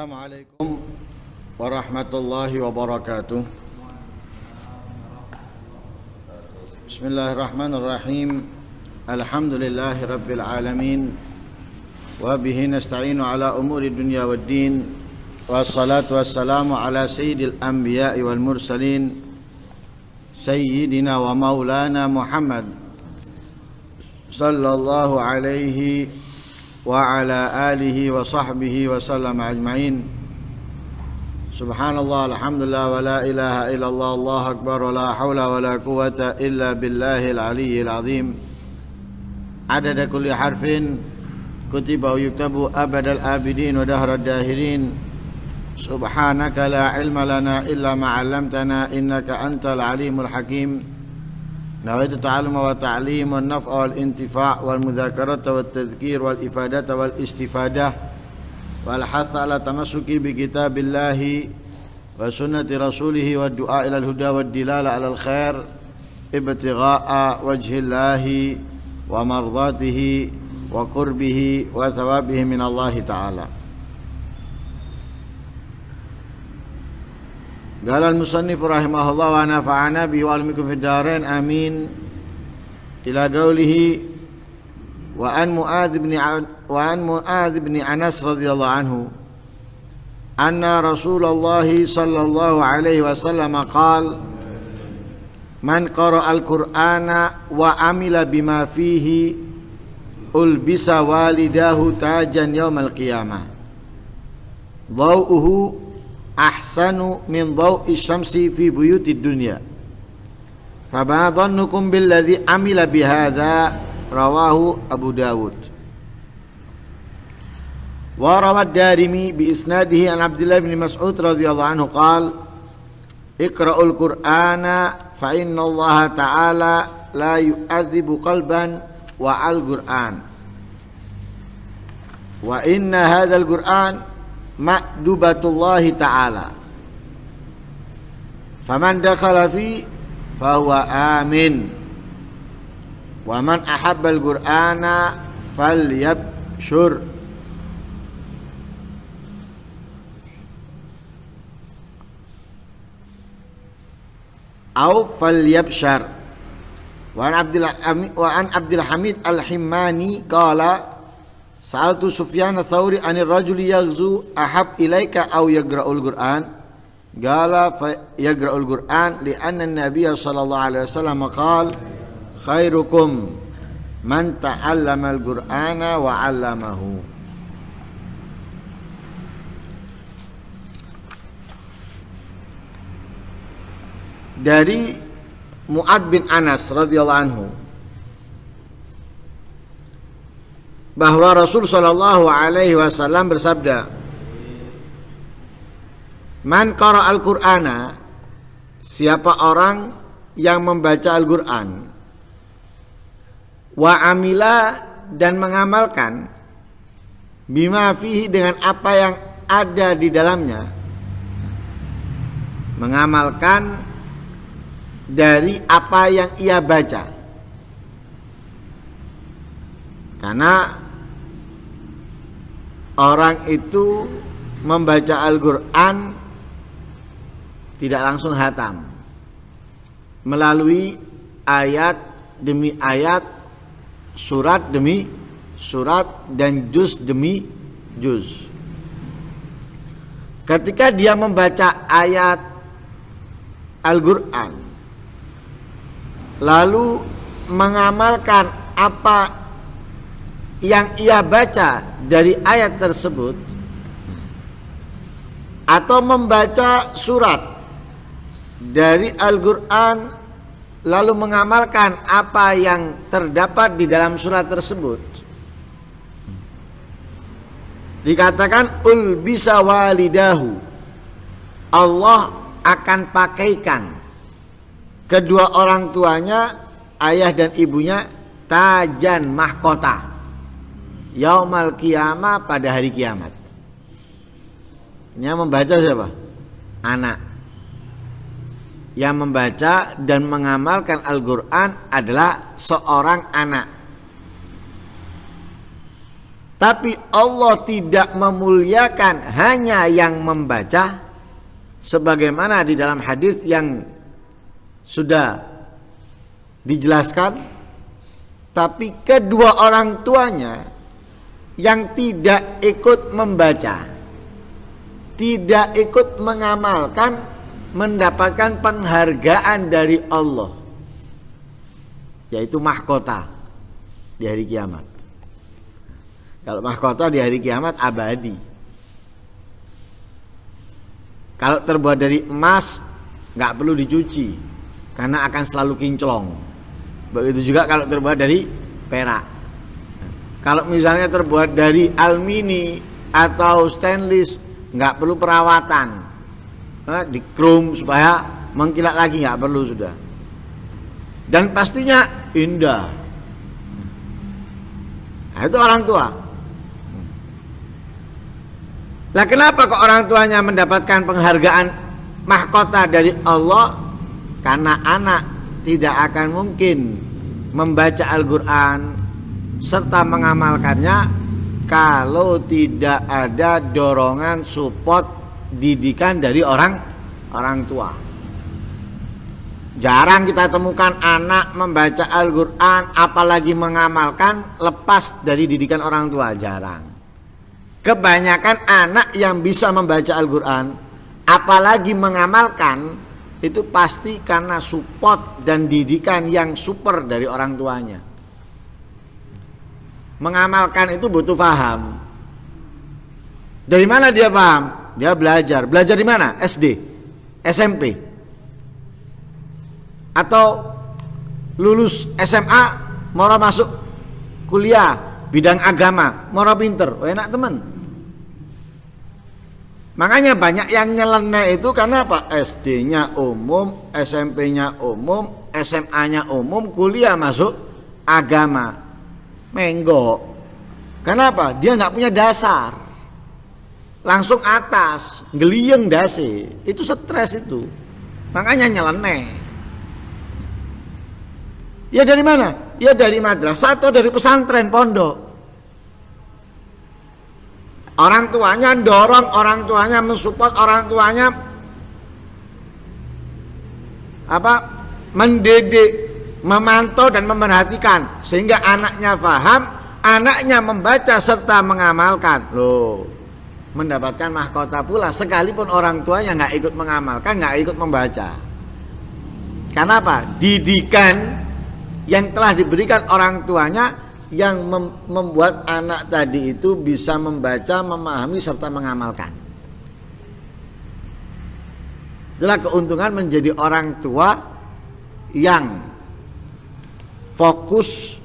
Assalamualaikum warahmatullahi wabarakatuh. Bismillahirrahmanirrahim. Alhamdulillahi rabbil alamin. Wa bihi nasta'inu ala umuri dunya waddin. Wassalatu wassalamu ala sayyidil anbiya'i wal mursalin sayyidina wa maulana Muhammad sallallahu alaihi wa ala alihi wa sahbihi wa sallam ajma'in. Subhanallah, alhamdulillah, wa la ilaha illallah, Allahu akbar, wa la hawla wa la quwata illa billahil aliyyil azim. Adada kulli harfin kutiba wa yuktabu abadal abidin wa dahrad dahirin. Subhanaka la ilma lana illa ma 'allamtana innaka antal alimul hakim. Nawaitu ta'alluma wa ta'lim wa naf'a wal intifa' wal mudzakarata wat tadhkir wal ifadata wal istifadah wal hatha ala tamassuki bi kitabillahi wa sunnati rasulih wa du'a ila al huda wad dilala ala al khair ibtigha'a wajhillahi wa mardatihi wa qurbihi wa thawabihi min Allah ta'ala. Qala al-musannif rahimahullah wa nafa'ana bihi wa almikum fid darain amin. Ila qawlihi wa an Mu'adz bin Anas radhiyallahu anhu anna Rasulullah sallallahu alaihi wasallam qala man qara'a al-Qur'ana wa amila bima fihi ulbisa walidahu tajan yaumal qiyamah dhau'uhu ahsanu min dhau'i syamsi fi buyutid dunya fama dhannukum billadhi amila bihadza rawahu Abu Dawud wa rawad Darimi bi isnadihi an Abdullah bin Mas'ud radhiyallahu anhu qala iqra'ul Qur'ana fa inna Allah ta'ala la yu'adzibu qalban wa al-Qur'an wa inna hadzal Qur'an ma'dubatullahi ta'ala faman dakhala fi fahuwa amin wa man ahabbal qur'ana falyabshur au falyabshar wa an Abdul Hamid al-Himmani qala Sa'altu Sufyan ats-Tsauri 'anil rajuli yaghzu ahab ilaika aw yaqra'ul Qur'an qala fa yaqra'ul Qur'an li anna an-nabiy sallallahu alaihi wasallam qala khairukum man ta'allama al-Qur'ana wa 'allamahu. Dari Mu'adz bin Anas radhiyallahu anhu bahwa Rasul sallallahu alaihi wasallam bersabda, man qara'al Qur'ana, siapa orang yang membaca Al-Qur'an, wa amila dan mengamalkan, bima fihi dengan apa yang ada di dalamnya, mengamalkan dari apa yang ia baca. Karena orang itu membaca Al-Quran tidak langsung hatam, melalui ayat demi ayat, surat demi surat, dan juz demi juz. Ketika dia membaca ayat Al-Quran lalu mengamalkan apa yang ia baca dari ayat tersebut, atau membaca surat dari Al-Quran lalu mengamalkan apa yang terdapat di dalam surat tersebut, dikatakan ulbisa walidahu, Allah akan pakaikan kedua orang tuanya, ayah dan ibunya, tajan mahkota yaumal qiyamah, pada hari kiamat. Ini yang membaca siapa? Anak. Yang membaca dan mengamalkan Al-Quran adalah seorang anak. Tapi Allah tidak memuliakan hanya yang membaca, sebagaimana di dalam hadis yang sudah dijelaskan. Tapi kedua orang tuanya yang tidak ikut membaca, tidak ikut mengamalkan, mendapatkan penghargaan dari Allah, yaitu mahkota di hari kiamat. Kalau mahkota di hari kiamat abadi. Kalau terbuat dari emas nggak perlu dicuci karena akan selalu kinclong. Begitu juga kalau terbuat dari perak. Kalau misalnya terbuat dari alumini atau stainless nggak perlu perawatan, di chrome supaya mengkilat lagi nggak perlu sudah. Dan pastinya indah. Nah, itu orang tua. Lah kenapa kok orang tuanya mendapatkan penghargaan mahkota dari Allah? Karena anak tidak akan mungkin membaca Al-Quran serta mengamalkannya kalau tidak ada dorongan support didikan dari orang tua. Jarang kita temukan anak membaca Al-Quran apalagi mengamalkan lepas dari didikan orang tua, jarang. Kebanyakan anak yang bisa membaca Al-Quran apalagi mengamalkan itu pasti karena support dan didikan yang super dari orang tuanya. Mengamalkan itu butuh paham. Dari mana dia paham? Dia belajar. Belajar di mana? SD, SMP, atau lulus SMA mau masuk kuliah bidang agama, mau pinter, enak teman. Makanya banyak yang nyeleneh itu karena apa? SD-nya umum, SMP-nya umum, SMA-nya umum, kuliah masuk agama. Menggok. Kenapa? Dia nggak punya dasar. Langsung atas, ngeliyeng dasi. Itu stres itu. Makanya nyeleneh. Ya dari mana? Ya dari madrasah atau dari pesantren pondok. Orang tuanya dorong, orang tuanya mensupport, orang tuanya mendidik, memantau dan memerhatikan sehingga anaknya paham, anaknya membaca serta mengamalkan. Loh, mendapatkan mahkota pula sekalipun orang tuanya nggak ikut mengamalkan, nggak ikut membaca. Kenapa? Didikan yang telah diberikan orang tuanya yang membuat anak tadi itu bisa membaca, memahami serta mengamalkan. Itulah keuntungan menjadi orang tua yang fokus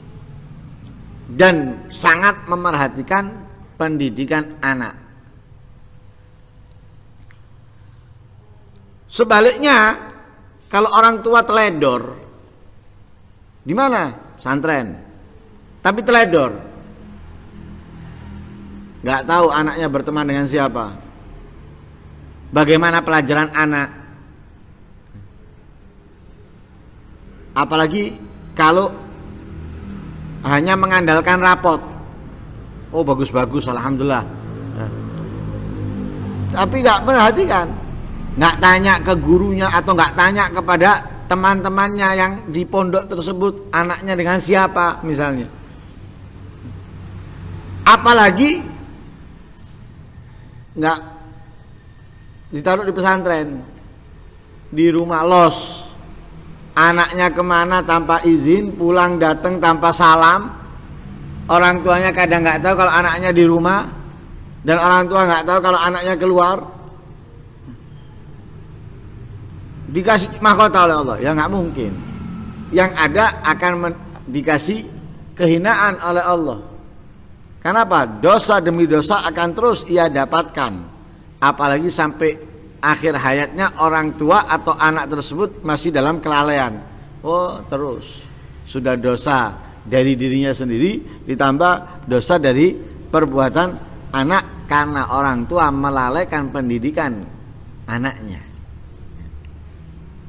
dan sangat memerhatikan pendidikan anak. Sebaliknya, kalau orang tua teledor, di mana? Santren. Tapi teledor, nggak tahu anaknya berteman dengan siapa, bagaimana pelajaran anak, apalagi kalau hanya mengandalkan rapot. Oh bagus-bagus, alhamdulillah. Tapi nggak perhatikan, nggak tanya ke gurunya atau nggak tanya kepada teman-temannya yang di pondok tersebut anaknya dengan siapa misalnya. Apalagi nggak ditaruh di pesantren, di rumah los, anaknya kemana tanpa izin, pulang datang tanpa salam, orang tuanya kadang nggak tahu kalau anaknya di rumah, dan orang tua nggak tahu kalau anaknya keluar. Dikasih mahkota oleh Allah, ya nggak mungkin. Yang ada akan dikasih kehinaan oleh Allah. Kenapa? Dosa demi dosa akan terus ia dapatkan. Apalagi sampai akhir hayatnya orang tua atau anak tersebut masih dalam kelalaian. Oh terus, sudah dosa dari dirinya sendiri ditambah dosa dari perbuatan anak karena orang tua melalaikan pendidikan anaknya.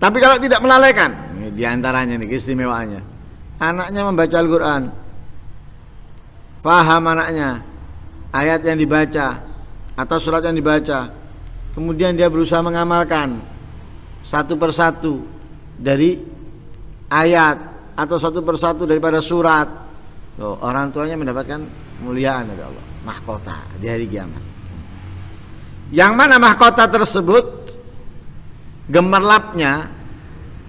Tapi kalau tidak melalaikan, ini diantaranya nih keistimewaannya, anaknya membaca Al-Quran, paham anaknya, ayat yang dibaca atau surat yang dibaca, kemudian dia berusaha mengamalkan satu persatu dari ayat atau satu persatu daripada surat, orang tuanya mendapatkan kemuliaan dari Allah, mahkota di hari kiamat. Yang mana mahkota tersebut gemerlapnya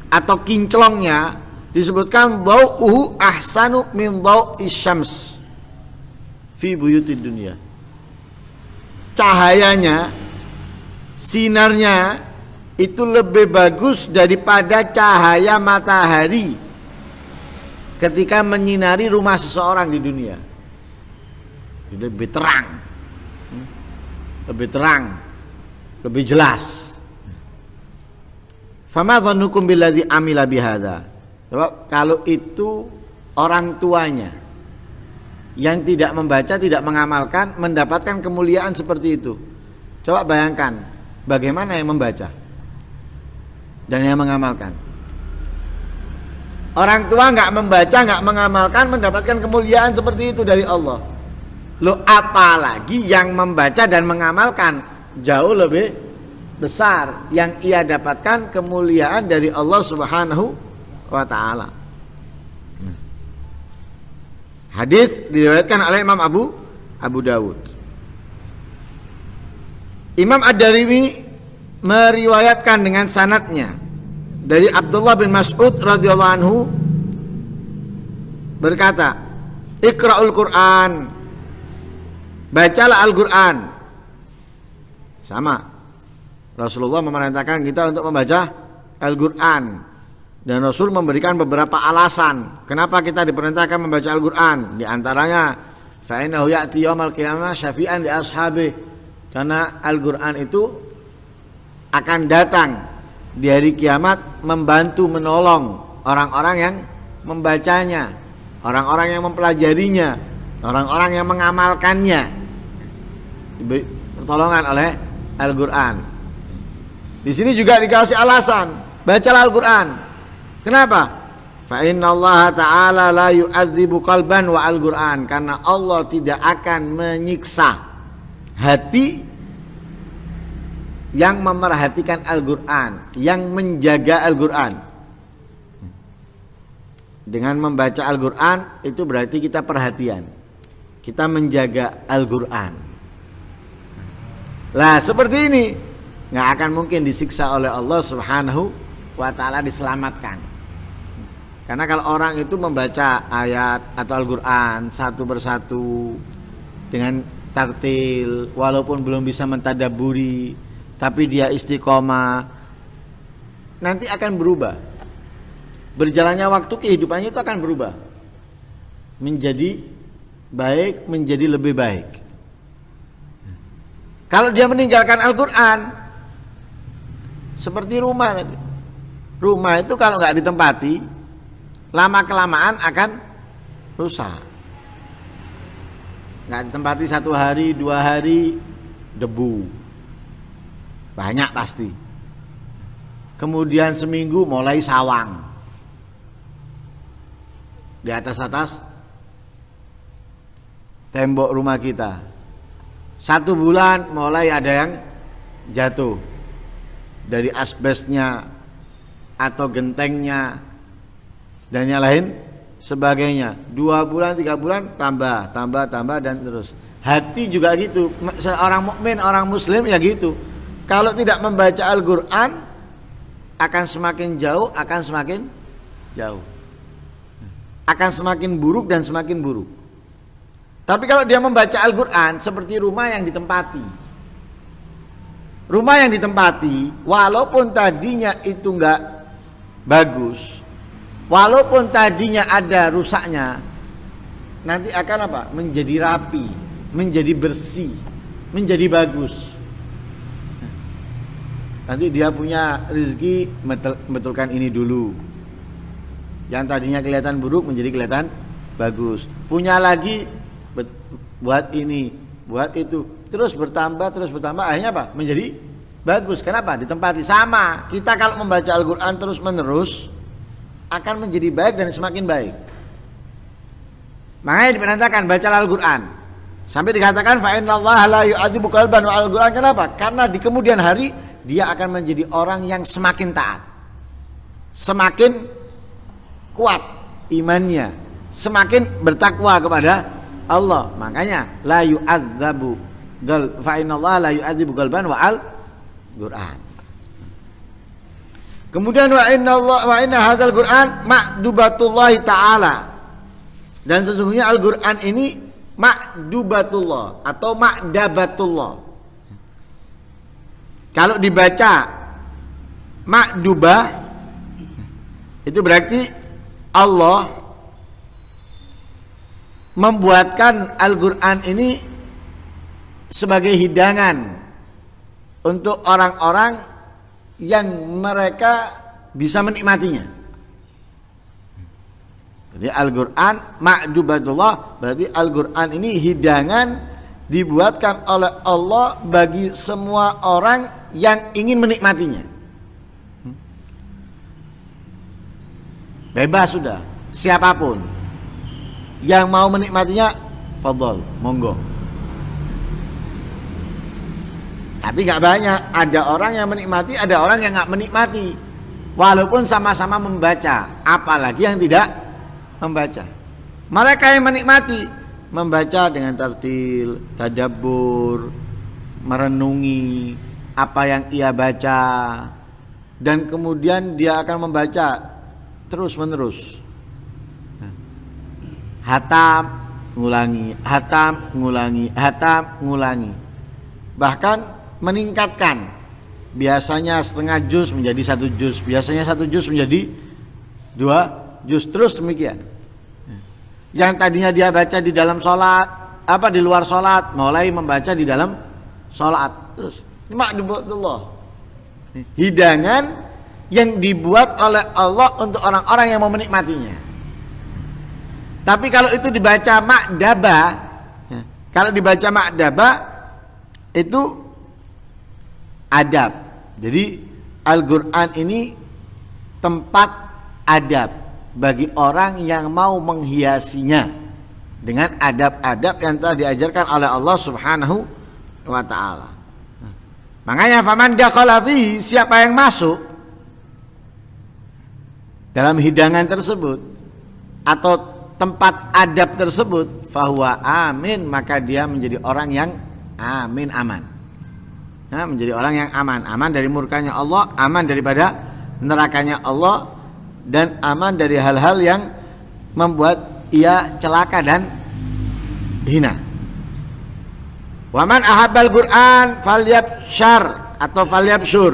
atau kinclongnya disebutkan dhau'uhu ahsanu min dhau'is syams fi buyutid dunya. Cahayanya, sinarnya itu lebih bagus daripada cahaya matahari ketika menyinari rumah seseorang di dunia. Lebih terang, lebih jelas. Fama dhannukum billadzi amila bihadza. Coba kalau itu orang tuanya yang tidak membaca, tidak mengamalkan, mendapatkan kemuliaan seperti itu. Coba bayangkan bagaimana yang membaca dan yang mengamalkan. Orang tua nggak membaca, nggak mengamalkan, mendapatkan kemuliaan seperti itu dari Allah. Loh, apalagi yang membaca dan mengamalkan jauh lebih besar, yang ia dapatkan kemuliaan dari Allah Subhanahu wa ta'ala. Hadis diriwayatkan oleh Imam Abu Dawud. Imam Ad-Darimi meriwayatkan dengan sanadnya dari Abdullah bin Mas'ud radhiyallahu anhu berkata, "Iqra'ul Qur'an." Bacalah Al-Qur'an. Sama. Rasulullah memerintahkan kita untuk membaca Al-Qur'an. Dan Rasul memberikan beberapa alasan kenapa kita diperintahkan membaca Al-Qur'an. Di antaranya, fa innahu ya'ti yaumal qiyamah syafi'an li ashabi. Karena Al-Qur'an itu akan datang di hari kiamat membantu menolong orang-orang yang membacanya, orang-orang yang mempelajarinya, orang-orang yang mengamalkannya. Diberi pertolongan oleh Al-Qur'an. Di sini juga dikasih alasan, bacalah Al-Qur'an. Kenapa? Fa innallaha ta'ala la yu'adzibu qalban wa al-Qur'an. Karena Allah tidak akan menyiksa hati yang memerhatikan Al-Qur'an, yang menjaga Al-Qur'an. Dengan membaca Al-Qur'an itu berarti kita perhatian, kita menjaga Al-Qur'an. Lah seperti ini nggak akan mungkin disiksa oleh Allah Subhanahu wa ta'ala, diselamatkan. Karena kalau orang itu membaca ayat atau Al-Qur'an satu persatu dengan tartil, walaupun belum bisa mentadabburi, tapi dia istiqomah, nanti akan berubah. Berjalannya waktu kehidupannya itu akan berubah menjadi baik, menjadi lebih baik. Kalau dia meninggalkan Al-Qur'an seperti rumah tadi. Rumah itu kalau nggak ditempati, lama kelamaan akan rusak. Nggak ditempati 1 hari, 2 hari, debu banyak pasti. Kemudian seminggu mulai sawang di atas tembok rumah kita. 1 bulan mulai ada yang jatuh dari asbesnya atau gentengnya dan yang lain sebagainya. 2 bulan, 3 bulan tambah dan terus. Hati juga gitu. Seorang mukmin, orang muslim ya gitu. Kalau tidak membaca Al-Qur'an akan semakin jauh, akan semakin jauh. Akan semakin buruk dan semakin buruk. Tapi kalau dia membaca Al-Qur'an seperti rumah yang ditempati. Rumah yang ditempati walaupun tadinya itu enggak bagus, walaupun tadinya ada rusaknya, nanti akan apa? Menjadi rapi, menjadi bersih, menjadi bagus. Nanti dia punya rezeki, betulkan ini dulu. Yang tadinya kelihatan buruk menjadi kelihatan bagus. Punya lagi, buat ini, buat itu, terus bertambah, akhirnya apa? Menjadi bagus. Kenapa? Ditempati. Sama, kita kalau membaca Al-Qur'an terus menerus akan menjadi baik dan semakin baik. Makanya diperintahkan baca Al-Qur'an. Sampai dikatakan fa innallaha la yu'adzibu qalban wa al-Qur'an. Kenapa? Karena di kemudian hari dia akan menjadi orang yang semakin taat. Semakin kuat imannya, semakin bertakwa kepada Allah. Makanya la yu'adzabu fa innallaha la yu'adzibu qalban wa al-Qur'an. Kemudian wa inna hadzal Qur'an ma'dubatullah taala. Dan sesungguhnya Al-Qur'an ini ma'dubatullah atau ma'dabatullah. Kalau dibaca ma'dubah itu berarti Allah membuatkan Al-Qur'an ini sebagai hidangan untuk orang-orang yang mereka bisa menikmatinya. Jadi Al-Qur'an ma'dubatullah berarti Al-Qur'an ini hidangan dibuatkan oleh Allah bagi semua orang yang ingin menikmatinya. Bebas sudah, siapapun yang mau menikmatinya, fadhol, monggo. Tapi gak banyak, ada orang yang menikmati, ada orang yang gak menikmati. Walaupun sama-sama membaca, apalagi yang tidak membaca. Mereka yang menikmati membaca dengan tartil, tadabbur, merenungi apa yang ia baca, dan kemudian dia akan membaca terus menerus. Hatam ngulangi, hatam ngulangi, hatam ngulangi. Bahkan meningkatkan. Biasanya setengah juz menjadi 1 juz, biasanya 1 juz menjadi 2 juz, terus demikian. Yang tadinya dia baca di dalam sholat, di luar sholat, mulai membaca di dalam sholat. Terus ini ma'dubatullah, hidangan yang dibuat oleh Allah untuk orang-orang yang mau menikmatinya. Tapi kalau itu dibaca ma'daba, kalau dibaca ma'daba itu adab. Jadi Al-Qur'an ini tempat adab bagi orang yang mau menghiasinya dengan adab-adab yang telah diajarkan oleh Allah Subhanahu wa taala. Makanya faman dakhala fihi, siapa yang masuk dalam hidangan tersebut atau tempat adab tersebut, fahuwa amin, maka dia menjadi orang yang amin, aman. Nah, menjadi orang yang aman, aman dari murkanya Allah, aman daripada nerakanya Allah, dan aman dari hal-hal yang membuat ia celaka dan hina. Waman ahabbal Qur'an falyabshar atau falyabshur.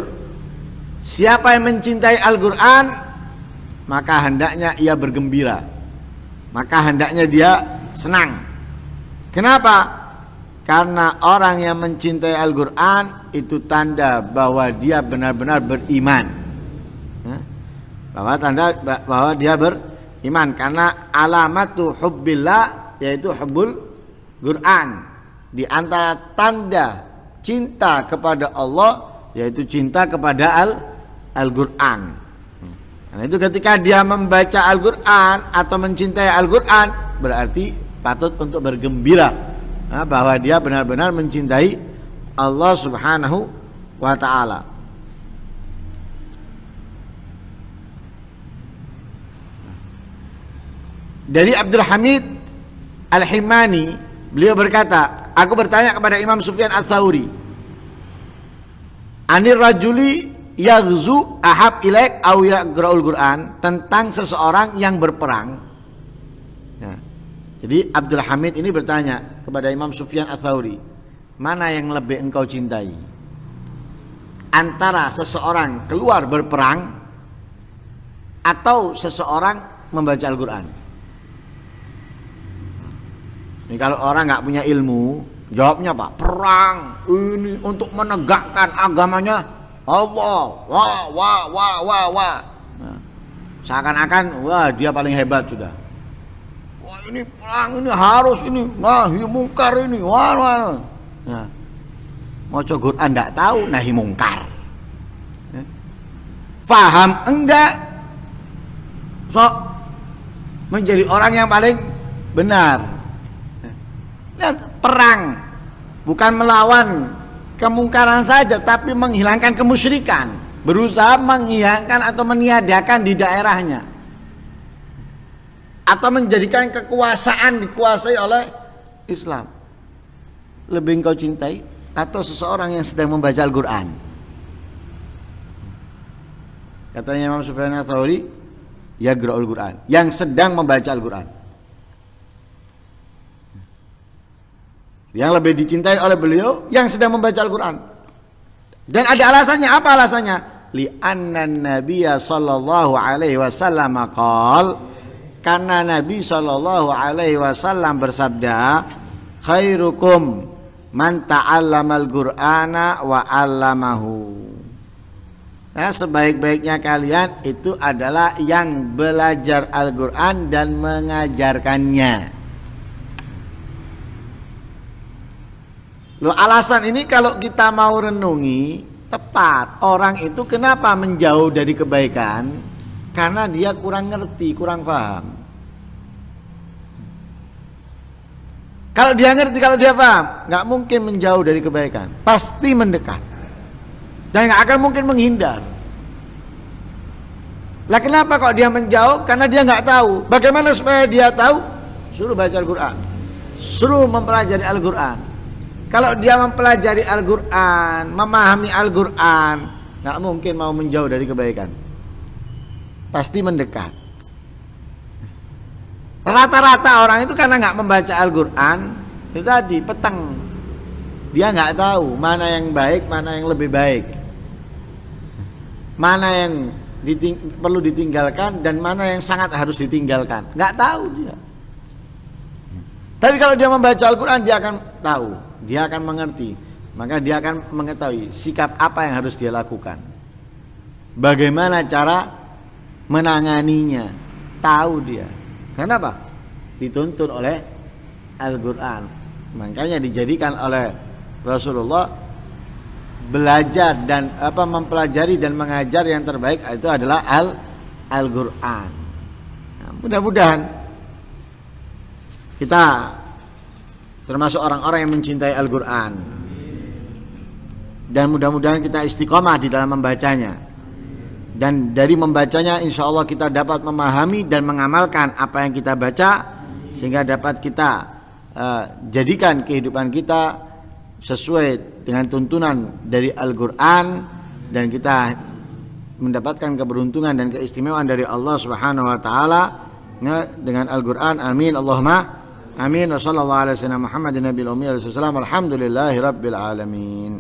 Siapa yang mencintai Al-Qur'an, maka hendaknya ia bergembira, maka hendaknya dia senang. Kenapa? Karena orang yang mencintai Al-Qur'an itu tanda bahwa dia benar-benar beriman. Bahwa dia beriman, karena alamatu hubbillah yaitu hubbul Qur'an. Di antara tanda cinta kepada Allah yaitu cinta kepada Al-Qur'an. Karena itu ketika dia membaca Al-Qur'an atau mencintai Al-Qur'an, berarti patut untuk bergembira bahwa dia benar-benar mencintai Allah Subhanahu wa ta'ala. Dari Abdul Hamid Al-Himani, beliau berkata, aku bertanya kepada Imam Sufyan Ats-Tsauri, anir rajuli yaghzu ahab ilaik aw yaqra'ul Qur'an, tentang seseorang yang berperang. Ya. Jadi Abdul Hamid ini bertanya kepada Imam Sufyan Ats-Tsauri, mana yang lebih engkau cintai? Antara seseorang keluar berperang atau seseorang membaca Al-Qur'an? Ini kalau orang nggak punya ilmu, jawabnya apa? Perang ini untuk menegakkan agamanya Allah. Wah. Nah, seakan-akan wah dia paling hebat sudah. Wah ini perang ini harus ini, nahi mungkar ini, wah. Nah, mau Quran nggak tahu nahi mungkar. Faham enggak? So menjadi orang yang paling benar. Lihat, perang, bukan melawan kemungkaran saja, tapi menghilangkan kemusyrikan, berusaha menghilangkan atau meniadakan di daerahnya, atau menjadikan kekuasaan dikuasai oleh Islam. Lebih engkau cintai atau seseorang yang sedang membaca Al-Quran? Katanya Imam Sufyan Ats-Tsauri, yaqra'ul Quran, yang sedang membaca Al-Quran. Yang lebih dicintai oleh beliau yang sedang membaca Al-Quran. Dan ada alasannya. Apa alasannya? Li'anna Nabiyya sallallahu alaihi wasallam qala, karena Nabi sallallahu alaihi wasallam bersabda, khairukum man ta'allamal Qur'ana wa 'allamahu. Nah, sebaik-baiknya kalian itu adalah yang belajar Al-Quran dan mengajarkannya. Loh, alasan ini kalau kita mau renungi tepat. Orang itu kenapa menjauh dari kebaikan? Karena dia kurang ngerti, kurang paham. Kalau dia ngerti, kalau dia paham, nggak mungkin menjauh dari kebaikan. Pasti mendekat. Dan gak akan mungkin menghindar. Lah kenapa kok dia menjauh? Karena dia gak tahu. Bagaimana supaya dia tahu? Suruh baca Al-Quran, suruh mempelajari Al-Quran. Kalau dia mempelajari Al-Quran, memahami Al-Quran, gak mungkin mau menjauh dari kebaikan. Pasti mendekat. Rata-rata orang itu karena gak membaca Al-Quran, itu tadi peteng. Dia gak tahu mana yang baik, mana yang lebih baik, mana yang perlu ditinggalkan dan mana yang sangat harus ditinggalkan. Nggak tahu dia. Tapi kalau dia membaca Al-Quran, dia akan tahu, dia akan mengerti. Maka dia akan mengetahui sikap apa yang harus dia lakukan, bagaimana cara menanganinya. Tahu dia. Kenapa? Dituntun oleh Al-Quran. Makanya dijadikan oleh Rasulullah belajar dan mempelajari dan mengajar yang terbaik itu adalah Al-Quran. Nah, mudah-mudahan kita termasuk orang-orang yang mencintai Al-Quran, dan mudah-mudahan kita istiqomah di dalam membacanya, dan dari membacanya insya Allah kita dapat memahami dan mengamalkan apa yang kita baca, sehingga dapat kita jadikan kehidupan kita sesuai dengan tuntunan dari Al-Quran, dan kita mendapatkan keberuntungan dan keistimewaan dari Allah Subhanahu wa taala dengan Al-Quran. Amin Allahumma amin. Wa sallallahu alaihi wasallam Muhammadin nabiyil ummi. Alhamdulillahi rabbil alamin.